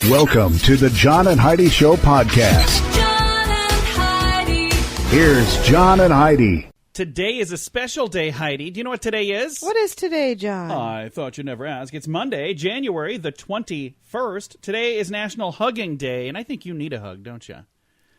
Welcome to the John and Heidi Show podcast. John and Heidi. Here's John and Heidi. Today is a special day, Heidi. Do you know what today is? What is today, John? I thought you'd never ask. It's Monday, January the 21st. Today is National Hugging Day, and I think you need a hug, don't you?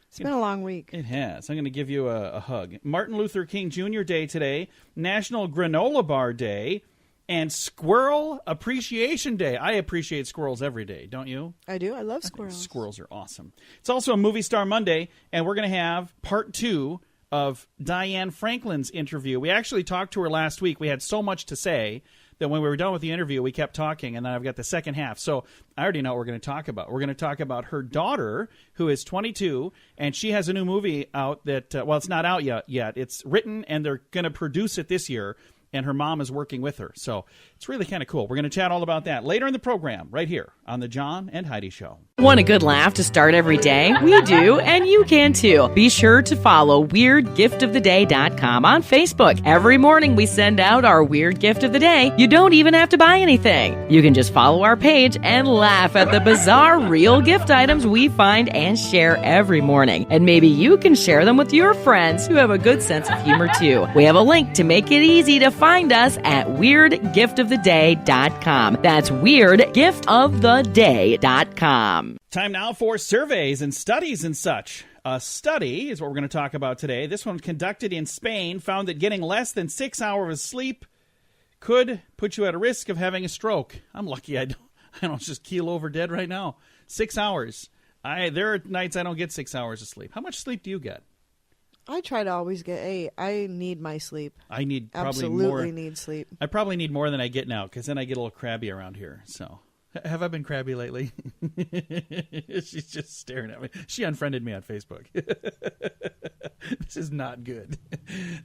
It's been a long week. It has. I'm going to give you a hug. Martin Luther King Jr. Day today, National Granola Bar Day, and Squirrel Appreciation Day. I appreciate squirrels every day, don't you? I do. I love squirrels. Squirrels are awesome. It's also a Movie Star Monday, and we're going to have part 2 of Diane Franklin's interview. We actually talked to her last week. We had so much to say that when we were done with the interview, we kept talking, and then I've got the second half. So I already know what we're going to talk about. We're going to talk about her daughter, who is 22, and she has a new movie out that, well, it's not out yet. It's written, and they're going to produce it this year, and her mom is working with her. So it's really kind of cool. We're going to chat all about that later in the program, right here on the John and Heidi Show. Want a good laugh to start every day? We do, and you can too. Be sure to follow WeirdGiftOfTheDay.com on Facebook. Every morning we send out our Weird Gift of the Day. You don't even have to buy anything. You can just follow our page and laugh at the bizarre real gift items we find and share every morning. And maybe you can share them with your friends who have a good sense of humor too. We have a link to make it easy to find us at WeirdGiftOfTheDay.com. That's WeirdGiftOfTheDay.com. Time now for surveys and studies and such. A study is what we're going to talk about today. This one conducted in Spain found that getting less than 6 hours of sleep could put you at a risk of having a stroke. I'm lucky I don't just keel over dead right now. 6 hours. There are nights I don't get 6 hours of sleep. How much sleep do you get? I try to always get 8. I need my sleep. I need probably Absolutely more. need sleep. I probably need more than I get now because then I get a little crabby around here. So, have I been crabby lately? She's just staring at me. She unfriended me on Facebook. This is not good.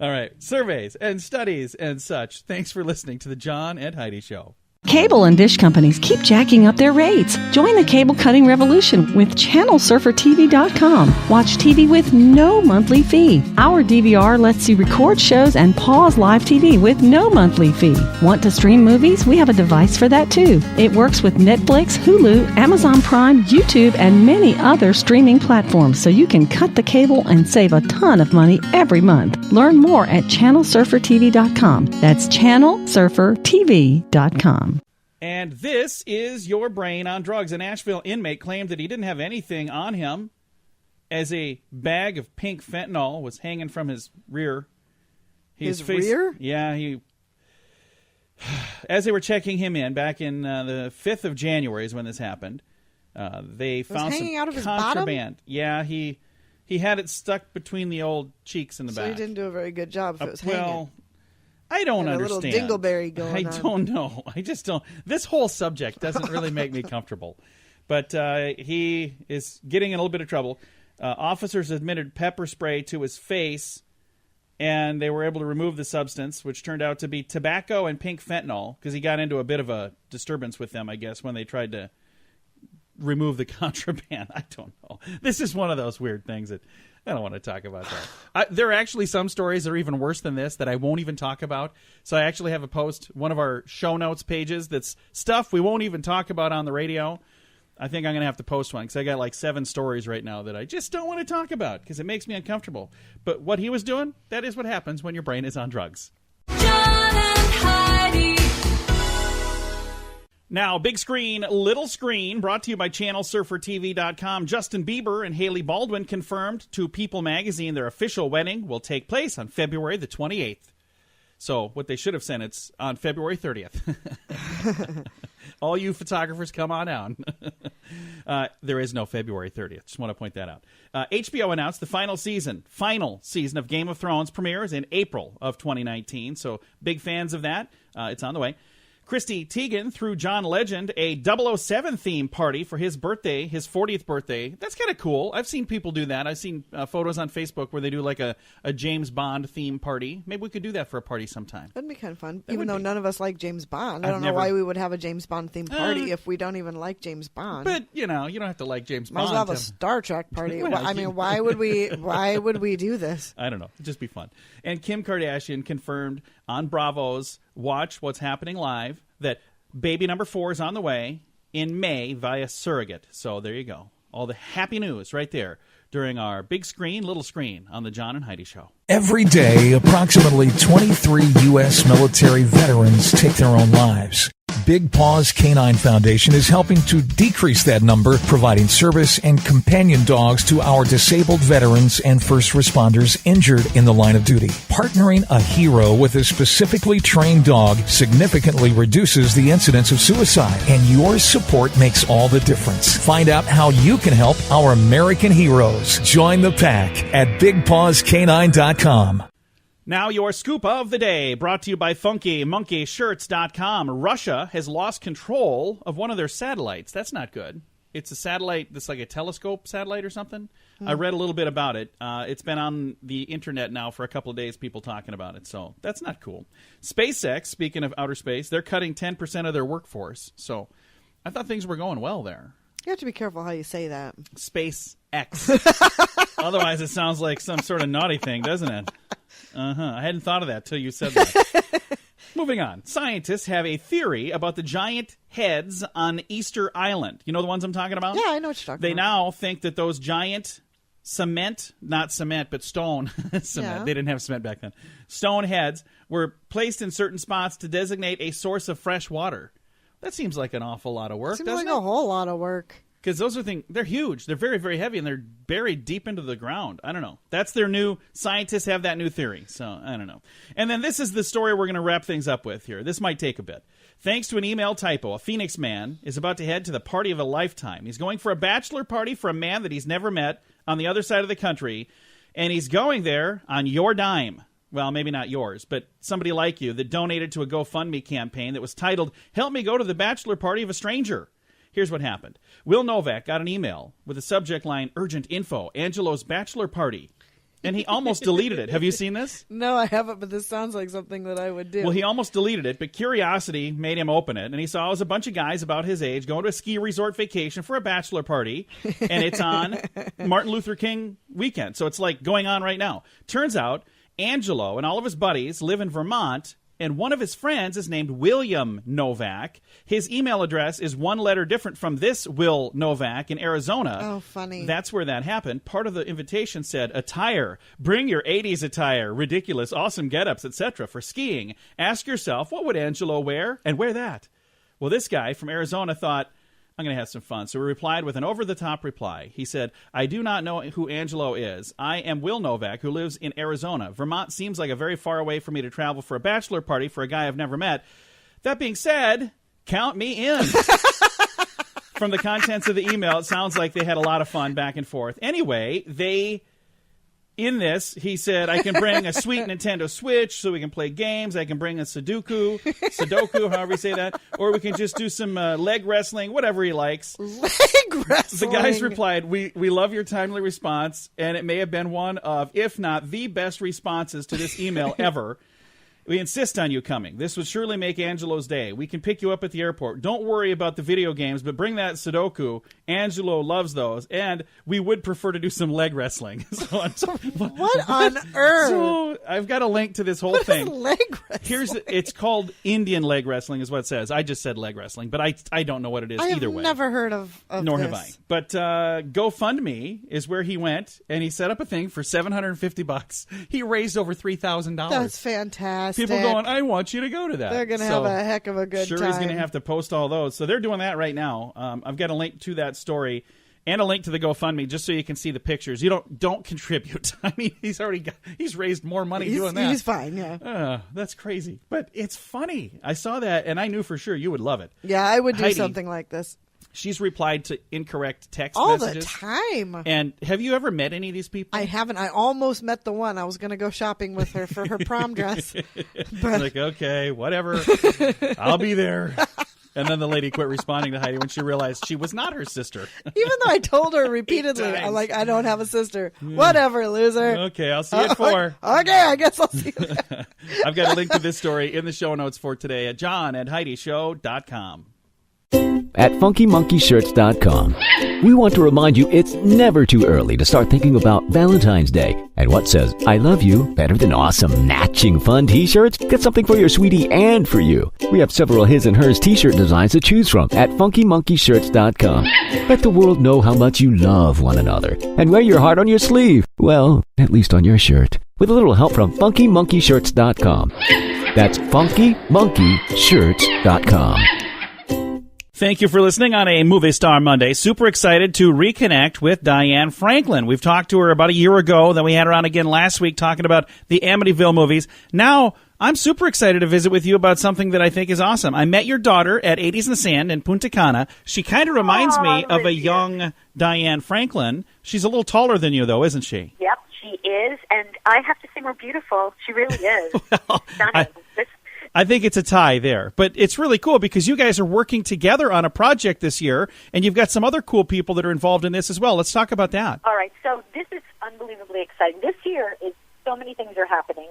All right, surveys and studies and such. Thanks for listening to the John and Heidi Show. Cable and dish companies keep jacking up their rates. Join the cable cutting revolution with ChannelSurferTV.com. Watch TV with no monthly fee. Our DVR lets you record shows and pause live TV with no monthly fee. Want to stream movies? We have a device for that too. It works with Netflix, Hulu, Amazon Prime, YouTube, and many other streaming platforms, so you can cut the cable and save a ton of money every month. Learn more at ChannelSurferTV.com. That's ChannelSurferTV.com. And this is your brain on drugs. An Asheville inmate claimed that he didn't have anything on him as a bag of pink fentanyl was hanging from his rear. His rear? Yeah, as they were checking him in back in the 5th of January is when this happened. They found hanging some out of his contraband. Bottom? Yeah, he had it stuck between the old cheeks in the back. So he didn't do a very good job if it was hanging. Well, I don't understand. A little dingleberry going on. I don't know. I just don't. This whole subject doesn't really make me comfortable. But he is getting in a little bit of trouble. Officers admitted pepper spray to his face, and they were able to remove the substance, which turned out to be tobacco and pink fentanyl, because he got into a bit of a disturbance with them, I guess, when they tried to remove the contraband. I don't know. This is one of those weird things that I don't want to talk about that. There are actually some stories that are even worse than this that I won't even talk about. So I actually have a post, one of our show notes pages, that's stuff we won't even talk about on the radio. I think I'm going to have to post one because I got like 7 stories right now that I just don't want to talk about because it makes me uncomfortable. But what he was doing, that is what happens when your brain is on drugs. John and Heidi. Now, big screen, little screen, brought to you by ChannelSurferTV.com. Justin Bieber and Hailey Baldwin confirmed to People magazine their official wedding will take place on February the 28th. So what they should have said, it's on February 30th. All you photographers, come on down. There is no February 30th. Just want to point that out. HBO announced the final season of Game of Thrones premieres in April of 2019. So big fans of that. It's on the way. Christy Teigen threw John Legend a 007 theme party for his birthday, his 40th birthday. That's kind of cool. I've seen people do that. I've seen photos on Facebook where they do like a James Bond theme party. Maybe we could do that for a party sometime. That'd be kind of fun, even though none of us like James Bond. I don't know why we would have a James Bond themed party if we don't even like James Bond. But, you know, you don't have to like James Bond. Might as well have a Star Trek party. Well, I mean, why would we do this? I don't know. It'd just be fun. And Kim Kardashian confirmed on Bravo's Watch What's Happening Live that baby number 4 is on the way. in May via surrogate. So there you go. All the happy news right there during our big screen, little screen on the John and Heidi Show. Every day, approximately 23 U.S. military veterans take their own lives. Big Paws Canine Foundation is helping to decrease that number, providing service and companion dogs to our disabled veterans and first responders injured in the line of duty. Partnering a hero with a specifically trained dog significantly reduces the incidence of suicide, and your support makes all the difference. Find out how you can help our American heroes. Join the pack at BigPawsCanine.com. Now your scoop of the day, brought to you by FunkyMonkeyShirts.com. Russia has lost control of one of their satellites. That's not good. It's a satellite that's like a telescope satellite or something. I read a little bit about it. It's been on the internet now for a couple of days, people talking about it. So that's not cool. SpaceX, speaking of outer space, they're cutting 10% of their workforce. So I thought things were going well there. You have to be careful how you say that. SpaceX. Otherwise, it sounds like some sort of naughty thing, doesn't it? I hadn't thought of that till you said that. Moving on. Scientists have a theory about the giant heads on Easter Island. You know the ones I'm talking about? Yeah, I know what you're talking They about. now think that those giant not cement, but stone cement. Yeah. They didn't have cement back then. Stone heads were placed in certain spots to designate a source of fresh water. That seems like an awful lot of work, Seems doesn't like it? a whole lot of work. Because those are things, they're huge. They're very, very heavy, and they're buried deep into the ground. I don't know. That's their new, scientists have that new theory. So, I don't know. And then this is the story we're going to wrap things up with here. This might take a bit. Thanks to an email typo, a Phoenix man is about to head to the party of a lifetime. He's going for a bachelor party for a man that he's never met on the other side of the country, and he's going there on your dime. Well, maybe not yours, but somebody like you that donated to a GoFundMe campaign that was titled, "Help Me Go to the Bachelor Party of a Stranger." Here's what happened. Will Novak got an email with the subject line, "Urgent Info, Angelo's Bachelor Party." And he almost deleted it. Have you seen this? No, I haven't, but this sounds like something that I would do. Well, he almost deleted it, but curiosity made him open it. And he saw it was a bunch of guys about his age going to a ski resort vacation for a bachelor party. And it's on Martin Luther King weekend. So it's like going on right now. Turns out Angelo and all of his buddies live in Vermont, and one of his friends is named William Novak. His email address is one letter different from this Will Novak in Arizona. Oh, funny. That's where that happened. Part of the invitation said, attire, bring your 80s attire, ridiculous, awesome get-ups, etc. for skiing. Ask yourself, what would Angelo wear? And wear that. Well, this guy from Arizona thought, I'm going to have some fun. So he replied with an over-the-top reply. He said, I do not know who Angelo is. I am Will Novak, who lives in Arizona. Vermont seems like a very far away for me to travel for a bachelor party for a guy I've never met. That being said, count me in. From the contents of the email, it sounds like they had a lot of fun back and forth. Anyway, in this, he said, I can bring a sweet Nintendo Switch so we can play games. I can bring a Sudoku, however you say that. Or we can just do some leg wrestling, whatever he likes. Leg wrestling. The guys replied, we love your timely response, and it may have been one of, if not the best responses to this email ever. We insist on you coming. This would surely make Angelo's day. We can pick you up at the airport. Don't worry about the video games, but bring that Sudoku. Angelo loves those, and we would prefer to do some leg wrestling. What on earth? So I've got a link to this whole What is thing. leg wrestling? It's called Indian leg wrestling is what it says. I just said leg wrestling, but I don't know what it is I either have way. never heard of Nor this. have I. But GoFundMe is where he went, and he set up a thing for $750. He raised over $3,000. That's fantastic. People going, I want you to go to that. They're going to have a heck of a good sure time. He's going to have to post all those. So they're doing that right now. I've got a link to that story and a link to the GoFundMe just so you can see the pictures. You don't contribute. I mean, he's raised more money doing that. He's fine, yeah. That's crazy. But it's funny. I saw that, and I knew for sure you would love it. Yeah, I would do Heidi, something like this. She's replied to incorrect text All messages. the time. And have you ever met any of these people? I haven't. I almost met the one. I was going to go shopping with her for her prom dress. But Like, okay, whatever. I'll be there. And then the lady quit responding to Heidi when she realized she was not her sister. even though I told her repeatedly, times. I'm like, I don't have a sister. Whatever, loser. Okay, I'll see you at 4. Okay, I guess I'll see you then. I've got a link to this story in the show notes for today at johnandheidishow.com. at funkymonkeyshirts.com. We want to remind you it's never too early to start thinking about Valentine's Day. And what says I love you better than awesome, matching fun t-shirts? Get something for your sweetie and for you. We have several his and hers t-shirt designs to choose from at funkymonkeyshirts.com. Let the world know how much you love one another. And wear your heart on your sleeve. Well, at least on your shirt. With a little help from funkymonkeyshirts.com. That's funkymonkeyshirts.com. Thank you for listening on a Movie Star Monday. Super excited to reconnect with Diane Franklin. We've talked to her about a year ago, then we had her on again last week talking about the Amityville movies. Now, I'm super excited to visit with you about something that I think is awesome. I met your daughter at 80s in the Sand in Punta Cana. She kind of reminds me of a young Diane Franklin. She's a little taller than you, though, isn't she? Yep, she is, and I have to say more beautiful. She really is. Well, stunning. I think it's a tie there, but it's really cool because you guys are working together on a project this year, and you've got some other cool people that are involved in this as well. Let's talk about that. All right, so this is unbelievably exciting. This year is so many things are happening,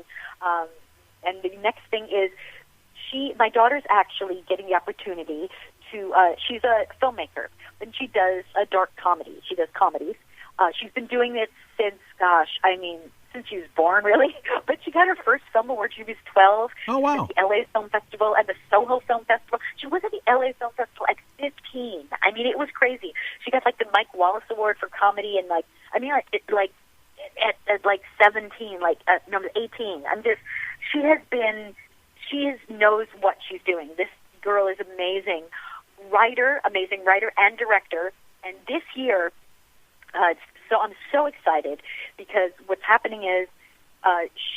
and the next thing is my daughter's actually getting the opportunity to. She's a filmmaker, and she does a dark comedy. She does comedies. She's been doing this since since she was born, really. But she got her first film award. She was 12. Oh, wow. At the LA Film Festival and the Soho Film Festival. She was at the LA Film Festival at 15. I mean, it was crazy. She got, the Mike Wallace Award for comedy and, at 17, 18. She knows what she's doing. This girl is amazing writer and director. And this year, so I'm so excited because what's happening is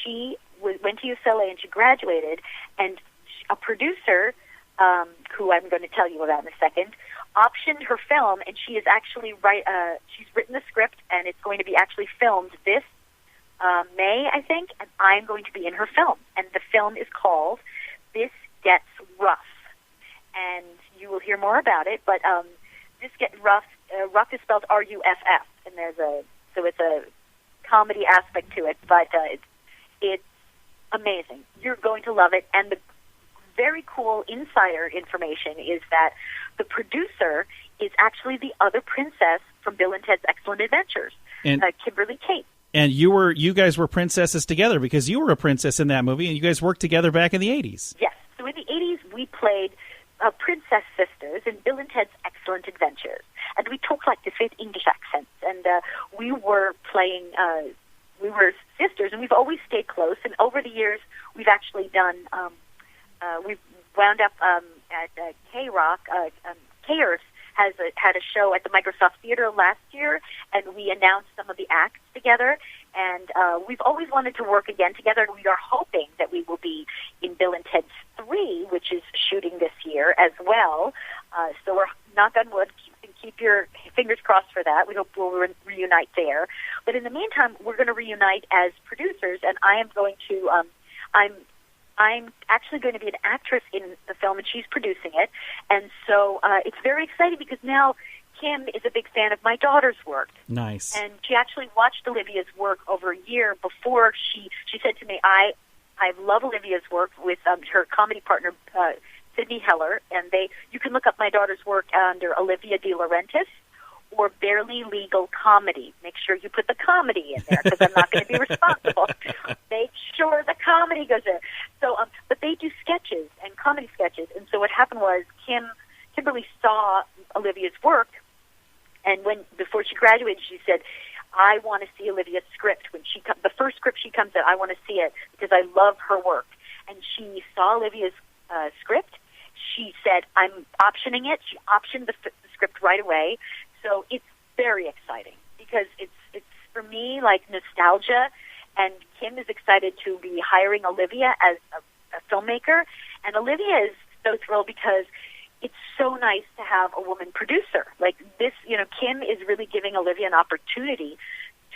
she went to UCLA and she graduated, and a producer, who I'm going to tell you about in a second, optioned her film, and she is actually she's written the script, and it's going to be actually filmed this May, I think, and I'm going to be in her film. And the film is called This Gets Ruff, and you will hear more about it, but This Gets Ruff, Ruff is spelled R-U-F-F. And it's a comedy aspect to it, but it's amazing. You're going to love it. And the very cool insider information is that the producer is actually the other princess from Bill and Ted's Excellent Adventures, Kimberly Kate. And you guys were princesses together because you were a princess in that movie, and you guys worked together back in the 80s. Yes. So in the 80s, we played princess sisters in Bill and Ted's Excellent Adventures. And we talked like this with English accents. And we were playing, we were sisters, and we've always stayed close. And over the years, we've actually done, we've wound up at K-Rock. K-Earth had a show at the Microsoft Theater last year, and we announced some of the acts together. And we've always wanted to work again together, and we are hoping that we will be in Bill and Ted's 3, which is shooting this year as well. So we're, knock on wood, keep your fingers crossed for that. We hope we'll reunite there. But in the meantime, we're going to reunite as producers, and I am going to, I'm actually going to be an actress in the film, and she's producing it. And so it's very exciting because now Kim is a big fan of my daughter's work. Nice. And she actually watched Olivia's work over a year before she said to me, I love Olivia's work with her comedy partner, Sydney Heller, and you can look up my daughter's work under Olivia De Laurentiis or Barely Legal Comedy. Make sure you put the comedy in there because I'm not going to be responsible. Make sure the comedy goes there. So, but they do sketches and comedy sketches, and so what happened was Kimberly saw Olivia's work, and before she graduated, she said, I want to see Olivia's script. When the first script she comes in, I want to see it because I love her work. And she saw Olivia's script. She said, I'm optioning it. She optioned the script right away. So it's very exciting because it's for me like nostalgia, and Kim is excited to be hiring Olivia as a filmmaker. And Olivia is so thrilled because it's so nice to have a woman producer. Like this, Kim is really giving Olivia an opportunity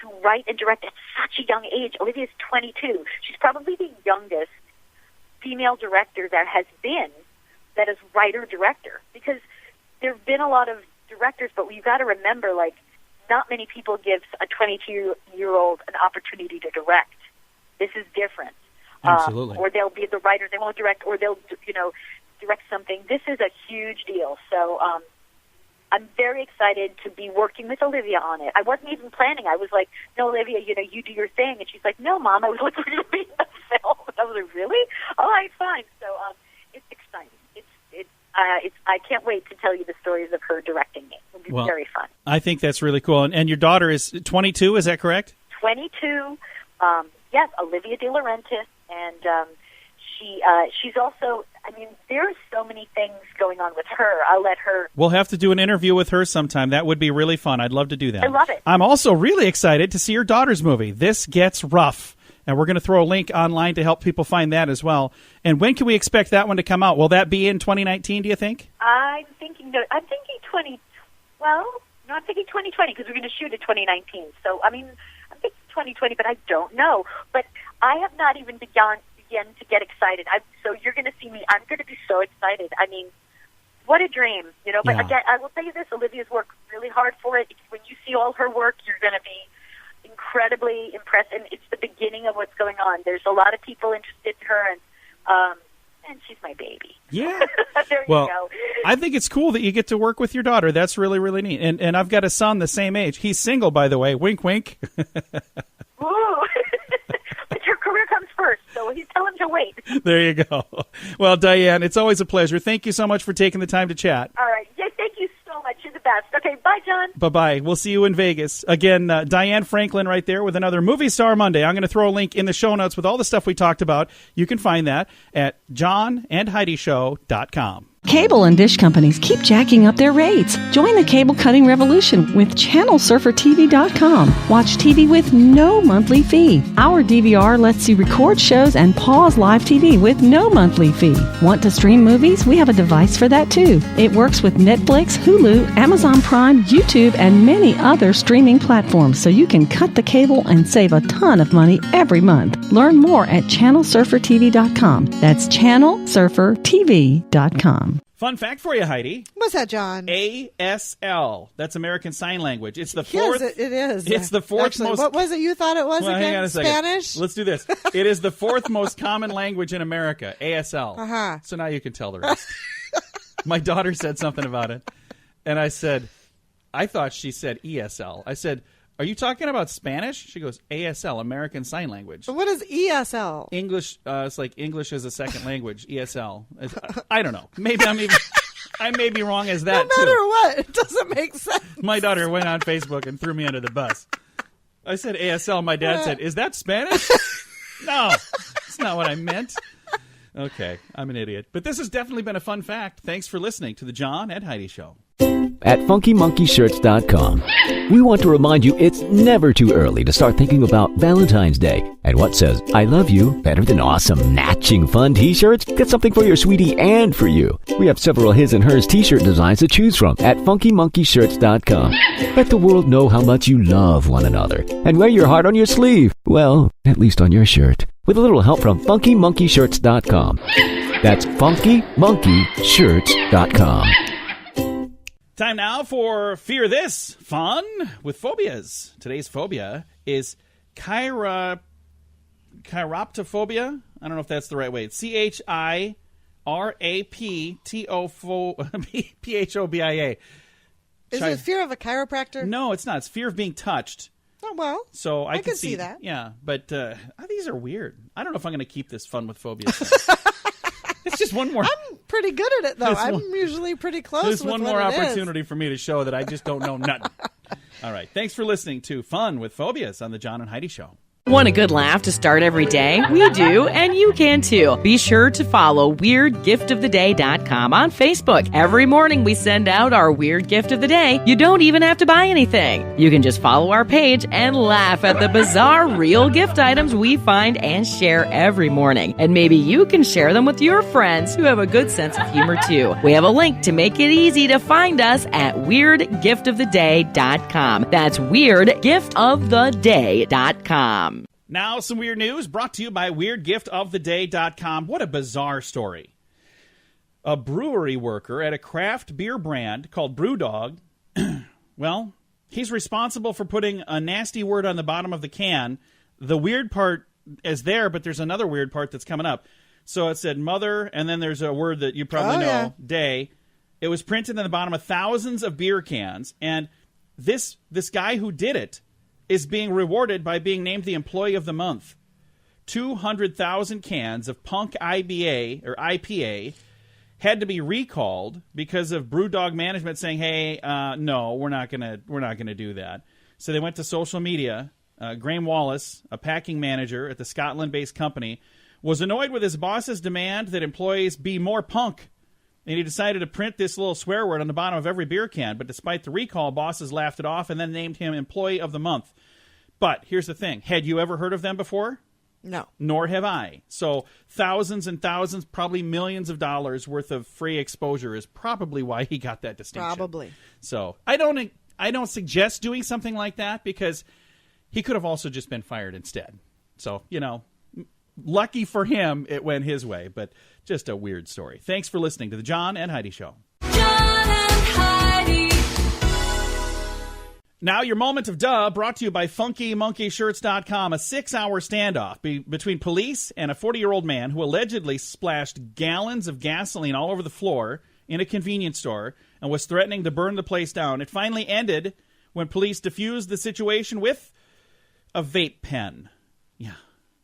to write and direct at such a young age. Olivia's 22. She's probably the youngest female director that is writer-director, because there have been a lot of directors, but we've got to remember, not many people give a 22-year-old an opportunity to direct. This is different. Absolutely. Or they'll be the writer, they won't direct, or they'll, direct something. This is a huge deal. So I'm very excited to be working with Olivia on it. I wasn't even planning. I was like, no, Olivia, you do your thing. And she's like, no, Mom, I was looking for you to be in the film. And I was like, really? All right, fine. So it's exciting. I can't wait to tell you the stories of her directing it. It'll be very fun. I think that's really cool. And your daughter is 22, is that correct? 22. Yes, Olivia De Laurentiis, and she's also. I mean, there's so many things going on with her. I'll let her. We'll have to do an interview with her sometime. That would be really fun. I'd love to do that. I love it. I'm also really excited to see your daughter's movie, This Gets Ruff. And we're going to throw a link online to help people find that as well. And when can we expect that one to come out? Will that be in 2019, do you think? I'm thinking 20. Well, no, I'm thinking 2020 because we're going to shoot in 2019. So, I mean, I'm thinking 2020, but I don't know. But I have not even begun to get excited. So you're going to see me. I'm going to be so excited. I mean, what a dream, you know. But again, I will tell you this: Olivia's worked really hard for it. When you see all her work, you're going to be incredibly impressed, and it's the beginning of what's going on. There's a lot of people interested in her, and she's my baby. Yeah. There you well, go. I think it's cool that you get to work with your daughter. That's really, really neat. And I've got a son the same age. He's single, by the way. Wink, wink. Ooh. But your career comes first, so he's telling him to wait. There you go. Well, Diane, it's always a pleasure. Thank you so much for taking the time to chat. All right. Yeah, thank you so much. You're the best. Okay, bye, John. Bye-bye. We'll see you in Vegas. Again, Diane Franklin right there with another Movie Star Monday. I'm going to throw a link in the show notes with all the stuff we talked about. You can find that at johnandheidishow.com. Cable and dish companies keep jacking up their rates. Join the cable cutting revolution with ChannelSurferTV.com. Watch TV with no monthly fee. Our DVR lets you record shows and pause live TV with no monthly fee. Want to stream movies? We have a device for that too. It works with Netflix, Hulu, Amazon Prime, YouTube, and many other streaming platforms, so you can cut the cable and save a ton of money every month. Learn more at ChannelSurferTV.com. That's ChannelSurferTV.com. Fun fact for you, Heidi. What's that, John? ASL. That's American Sign Language. It's the fourth. Yes, it is. It's the fourth Actually, most. What was it you thought it was Well, again? hang on a second. Spanish? Let's do this. It is the fourth most common language in America. ASL. Uh-huh. So now you can tell the rest. My daughter said something about it, and I said, I thought she said ESL. I said, are you talking about Spanish? She goes, ASL, American Sign Language. What is ESL? English. It's like English as a second language. ESL. I don't know. Maybe I may be wrong as that, no matter too. what, it doesn't make sense. My daughter went on Facebook and threw me under the bus. I said ASL. My dad said, is that Spanish? No, that's not what I meant. Okay, I'm an idiot. But this has definitely been a fun fact. Thanks for listening to the John and Heidi Show. At FunkyMonkeyShirts.com, we want to remind you it's never too early to start thinking about Valentine's Day and what says I love you better than awesome matching fun t-shirts. Get something for your sweetie and for you. We have several his and hers t-shirt designs to choose from at FunkyMonkeyShirts.com. Let the world know how much you love one another and wear your heart on your sleeve. Well, at least on your shirt. With a little help from FunkyMonkeyShirts.com. That's FunkyMonkeyShirts.com. Time now for Fear This, fun with phobias. Today's phobia is chiroptophobia. I don't know if that's the right way. It's CHIRAPTOPHOBIA. Is it fear of a chiropractor? No, it's not. It's fear of being touched. Oh, well, So I can see that. Yeah, but these are weird. I don't know if I'm going to keep this fun with phobias. It's just one more. I'm pretty good at it, though. I'm usually pretty close There's with one what more it is. opportunity for me to show that I just don't know nothing. All right. Thanks for listening to Fun with Phobias on the John and Heidi Show. Want a good laugh to start every day? We do, and you can too. Be sure to follow WeirdGiftOfTheDay.com on Facebook. Every morning we send out our Weird Gift of the Day. You don't even have to buy anything. You can just follow our page and laugh at the bizarre real gift items we find and share every morning. And maybe you can share them with your friends who have a good sense of humor too. We have a link to make it easy to find us at WeirdGiftOfTheDay.com. That's WeirdGiftOfTheDay.com. Now, some weird news brought to you by WeirdGiftOfTheDay.com. What a bizarre story. A brewery worker at a craft beer brand called Brewdog, well, he's responsible for putting a nasty word on the bottom of the can. The weird part is there, but there's another weird part that's coming up. So it said mother, and then there's a word that you probably know, day. It was printed in the bottom of thousands of beer cans, and this guy who did it is being rewarded by being named the Employee of the Month. 200,000 cans of Punk IPA had to be recalled because of Brewdog management saying, "Hey, no, we're not gonna do that." So they went to social media. Graham Wallace, a packing manager at the Scotland-based company, was annoyed with his boss's demand that employees be more punk. And he decided to print this little swear word on the bottom of every beer can. But despite the recall, bosses laughed it off and then named him Employee of the Month. But here's the thing. Had you ever heard of them before? No. Nor have I. So thousands and thousands, probably millions of dollars worth of free exposure is probably why he got that distinction. Probably. So I don't suggest doing something like that because he could have also just been fired instead. So, lucky for him, it went his way, but just a weird story. Thanks for listening to the John and Heidi Show. John and Heidi. Now, your moment of duh, brought to you by FunkyMonkeyShirts.com. A 6-hour standoff between police and a 40-year-old man who allegedly splashed gallons of gasoline all over the floor in a convenience store and was threatening to burn the place down. It finally ended when police diffused the situation with a vape pen. Yeah.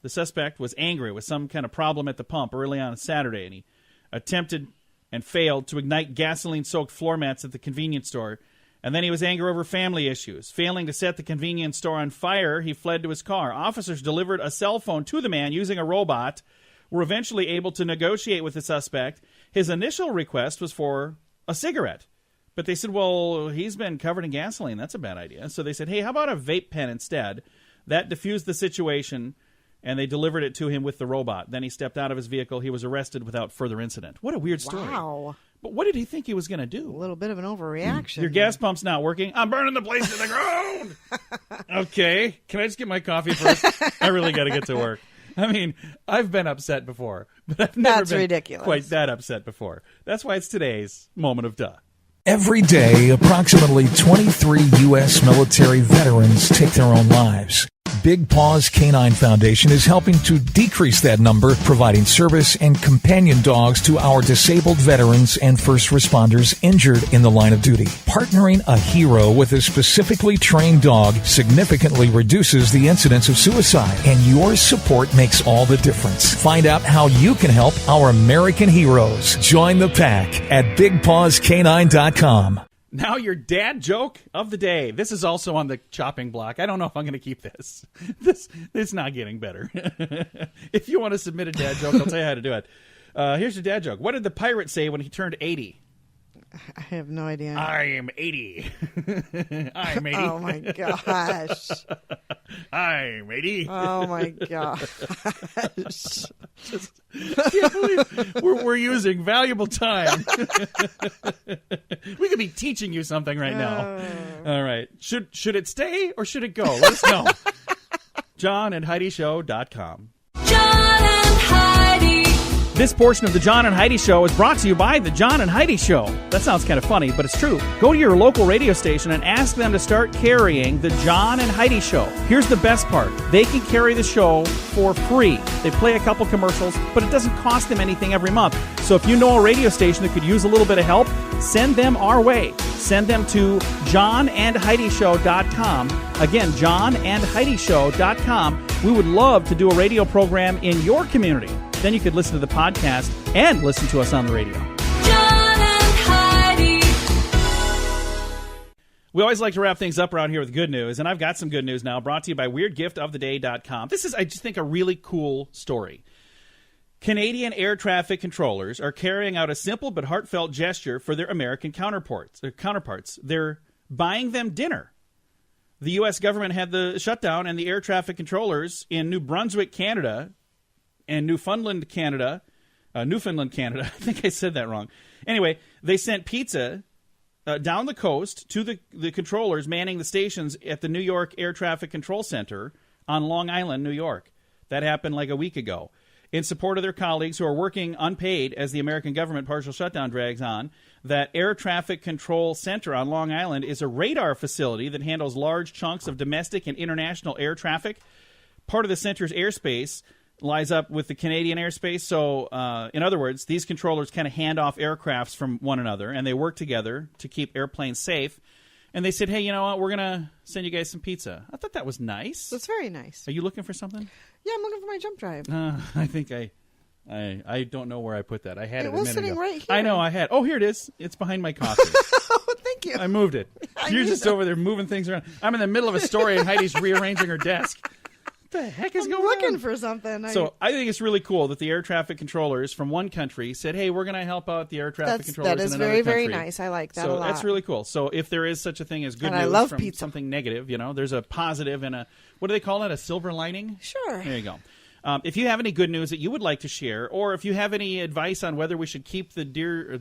The suspect was angry with some kind of problem at the pump early on Saturday, and he attempted and failed to ignite gasoline-soaked floor mats at the convenience store. And then he was angry over family issues. Failing to set the convenience store on fire, he fled to his car. Officers delivered a cell phone to the man using a robot, were eventually able to negotiate with the suspect. His initial request was for a cigarette. But they said, well, he's been covered in gasoline. That's a bad idea. So they said, hey, how about a vape pen instead? That diffused the situation, and they delivered it to him with the robot. Then he stepped out of his vehicle. He was arrested without further incident. What a weird story. Wow. But what did he think he was going to do? A little bit of an overreaction. Your gas pump's not working. I'm burning the place to the ground. Okay. Can I just get my coffee first? I really got to get to work. I mean, I've been upset before, but I've never been ridiculous. Quite that upset before. That's why it's today's moment of duh. Every day, approximately 23 U.S. military veterans take their own lives. Big Paws Canine Foundation is helping to decrease that number, providing service and companion dogs to our disabled veterans and first responders injured in the line of duty. Partnering a hero with a specifically trained dog significantly reduces the incidence of suicide, and your support makes all the difference. Find out how you can help our American heroes. Join the pack at BigPawsCanine.com. Now your dad joke of the day. This is also on the chopping block. I don't know if I'm going to keep this. It's not getting better. If you want to submit a dad joke, I'll tell you how to do it. Here's your dad joke. What did the pirate say when he turned 80? I have no idea. I'm 80. I'm 80. Oh, my gosh. I'm 80. Oh, my gosh. Can't believe we're using valuable time. We could be teaching you something right now. All right. Should it stay or should it go? Let us know. JohnandHeidiShow.com. John and Heidi. This portion of the John and Heidi Show is brought to you by the John and Heidi Show. That sounds kind of funny, but it's true. Go to your local radio station and ask them to start carrying the John and Heidi Show. Here's the best part. They can carry the show for free. They play a couple commercials, but it doesn't cost them anything every month. So if you know a radio station that could use a little bit of help, send them our way. Send them to johnandheidishow.com. Again, johnandheidishow.com. We would love to do a radio program in your community. Then you could listen to the podcast and listen to us on the radio. John and Heidi. We always like to wrap things up around here with good news, and I've got some good news now brought to you by WeirdGiftOfTheDay.com. This is, I just think, a really cool story. Canadian air traffic controllers are carrying out a simple but heartfelt gesture for their American counterparts. They're buying them dinner. The U.S. government had the shutdown, and the air traffic controllers in New Brunswick, Canada, and Newfoundland, Canada. I think I said that wrong. Anyway, they sent pizza down the coast to the controllers manning the stations at the New York Air Traffic Control Center on Long Island, New York. That happened like a week ago. In support of their colleagues who are working unpaid as the American government partial shutdown drags on, that Air Traffic Control Center on Long Island is a radar facility that handles large chunks of domestic and international air traffic. Part of the center's airspace lies up with the Canadian airspace. So, in other words, these controllers kind of hand off aircrafts from one another, and they work together to keep airplanes safe. And they said, hey, you know what? We're going to send you guys some pizza. I thought that was nice. That's very nice. Are you looking for something? Yeah, I'm looking for my jump drive. I think I don't know where I put that. I had it a minute ago. It was sitting right here. I know, I had. Oh, here it is. It's behind my coffee. Oh, thank you. I moved it. You're just over there moving things around. I'm in the middle of a story, and Heidi's rearranging her desk. What the heck is going on? I'm looking for something. So I think it's really cool that the air traffic controllers from one country said, hey, we're going to help out the air traffic controllers in another country. That is very, very nice. I like that a lot. So that's really cool. So if there is such a thing as good and news I love from pizza. something negative, there's a positive and a, what do they call it, a silver lining? Sure. There you go. If you have any good news that you would like to share, or if you have any advice on whether we should keep the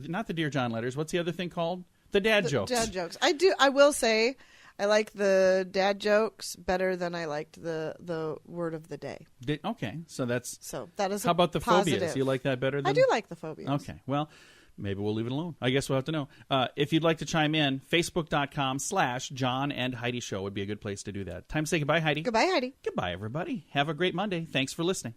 not the Dear John letters, what's the other thing called? The dad jokes. Dad jokes. I will say I like the dad jokes better than I liked the word of the day. Okay, so that is. How about the positive. phobias? You like that better? I do like the phobias. Okay, well, maybe we'll leave it alone. I guess we'll have to know. If you'd like to chime in, Facebook.com/John and Heidi Show would be a good place to do that. Time to say goodbye, Heidi. Goodbye, Heidi. Goodbye, everybody. Have a great Monday. Thanks for listening.